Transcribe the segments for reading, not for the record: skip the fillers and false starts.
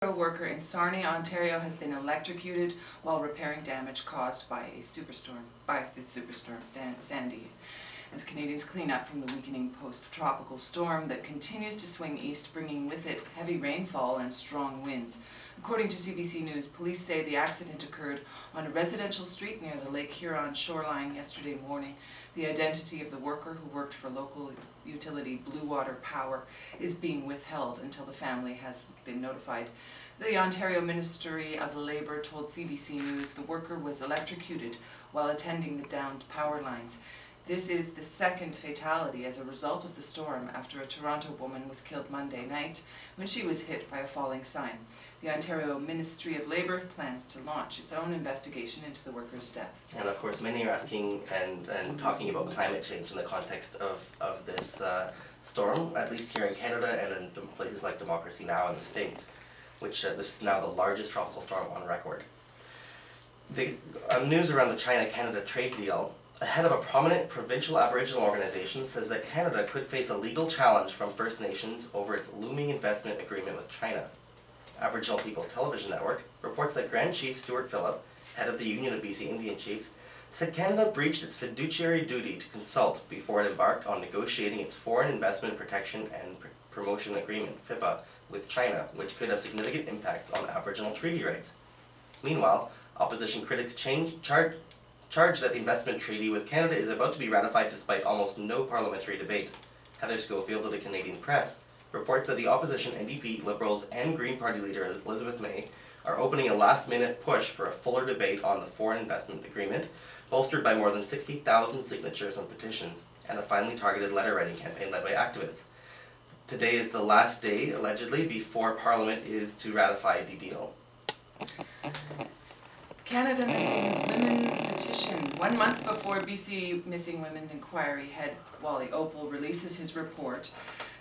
A worker in Sarnia, Ontario has been electrocuted while repairing damage caused by the Superstorm Sandy, as Canadians clean up from the weakening post-tropical storm that continues to swing east, bringing with it heavy rainfall and strong winds. According to CBC News, police say the accident occurred on a residential street near the Lake Huron shoreline yesterday morning. The identity of the worker, who worked for local utility Blue Water Power, is being withheld until the family has been notified. The Ontario Ministry of Labour told CBC News the worker was electrocuted while attending the downed power lines. This is the second fatality as a result of the storm after a Toronto woman was killed Monday night when she was hit by a falling sign. The Ontario Ministry of Labour plans to launch its own investigation into the worker's death. And of course, many are asking and talking about climate change in the context of this storm, at least here in Canada and in places like Democracy Now! In the States, which this is now the largest tropical storm on record. The news around the China-Canada trade deal, ahead of a prominent provincial Aboriginal organization, says that Canada could face a legal challenge from First Nations over its looming investment agreement with China. Aboriginal People's Television Network reports that Grand Chief Stuart Phillip, head of the Union of BC Indian Chiefs, said Canada breached its fiduciary duty to consult before it embarked on negotiating its Foreign Investment Protection and Promotion Agreement, FIPA, with China, which could have significant impacts on Aboriginal treaty rights. Meanwhile, opposition critics charge that the investment treaty with Canada is about to be ratified despite almost no parliamentary debate. Heather Schofield of the Canadian Press reports that the opposition NDP, Liberals and Green Party leader Elizabeth May are opening a last-minute push for a fuller debate on the Foreign Investment Agreement, bolstered by more than 60,000 signatures on petitions and a finely targeted letter-writing campaign led by activists. Today is the last day, allegedly, before Parliament is to ratify the deal. Canada Missing Women's petition. 1 month before BC Missing Women Inquiry head Wally Opal releases his report,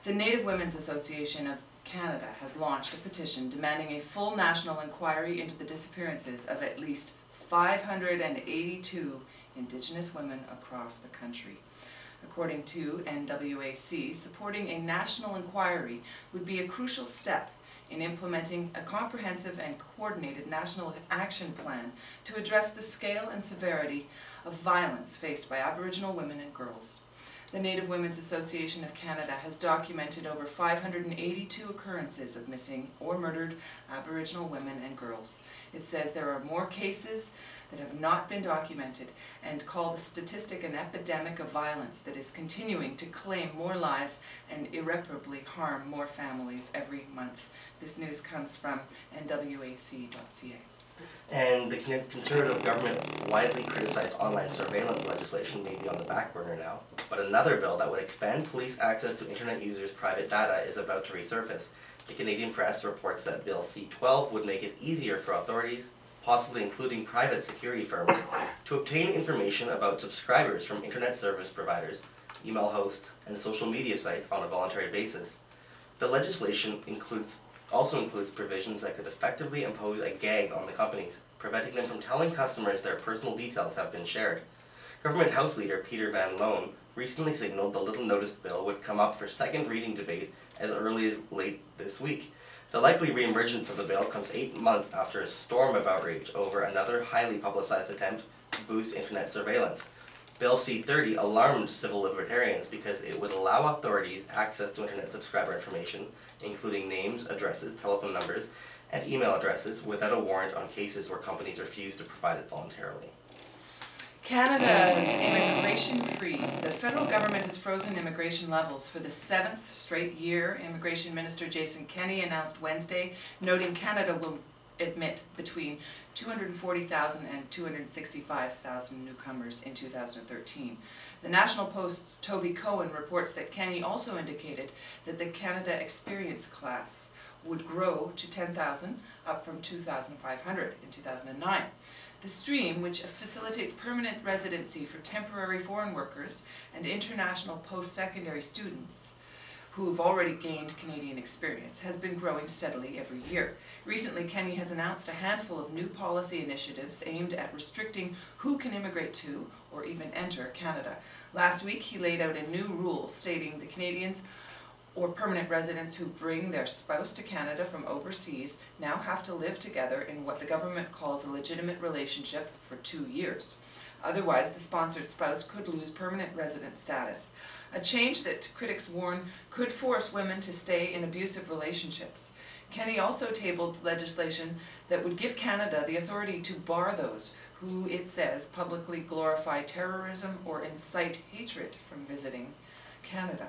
the Native Women's Association of Canada has launched a petition demanding a full national inquiry into the disappearances of at least 582 Indigenous women across the country. According to NWAC, supporting a national inquiry would be a crucial step in implementing a comprehensive and coordinated national action plan to address the scale and severity of violence faced by Aboriginal women and girls. The Native Women's Association of Canada has documented over 582 occurrences of missing or murdered Aboriginal women and girls. It says there are more cases that have not been documented and call the statistic an epidemic of violence that is continuing to claim more lives and irreparably harm more families every month. This news comes from nwac.ca. And the Conservative government widely criticized online surveillance legislation may be on the back burner now, but another bill that would expand police access to internet users' private data is about to resurface. The Canadian Press reports that Bill C-12 would make it easier for authorities, possibly including private security firms, to obtain information about subscribers from internet service providers, email hosts, and social media sites on a voluntary basis. The legislation also includes provisions that could effectively impose a gag on the companies, preventing them from telling customers their personal details have been shared. Government House Leader Peter Van Loan recently signaled the little-noticed bill would come up for second reading debate as early as late this week. The likely re-emergence of the bill comes 8 months after a storm of outrage over another highly publicized attempt to boost internet surveillance. Bill C-30 alarmed civil libertarians because it would allow authorities access to internet subscriber information, including names, addresses, telephone numbers, and email addresses without a warrant on cases where companies refuse to provide it voluntarily. Canada's immigration freeze. The federal government has frozen immigration levels for the 7th straight year. Immigration Minister Jason Kenney announced Wednesday, noting Canada will admit between 240,000 and 265,000 newcomers in 2013. The National Post's Toby Cohen reports that Kenney also indicated that the Canada Experience class would grow to 10,000, up from 2,500 in 2009. The stream, which facilitates permanent residency for temporary foreign workers and international post-secondary students who have already gained Canadian experience, has been growing steadily every year. Recently, Kenney has announced a handful of new policy initiatives aimed at restricting who can immigrate to or even enter Canada. Last week, he laid out a new rule stating the Canadians or permanent residents who bring their spouse to Canada from overseas now have to live together in what the government calls a legitimate relationship for 2 years. Otherwise, the sponsored spouse could lose permanent resident status, a change that critics warn could force women to stay in abusive relationships. Kenney also tabled legislation that would give Canada the authority to bar those who, it says, publicly glorify terrorism or incite hatred from visiting Canada.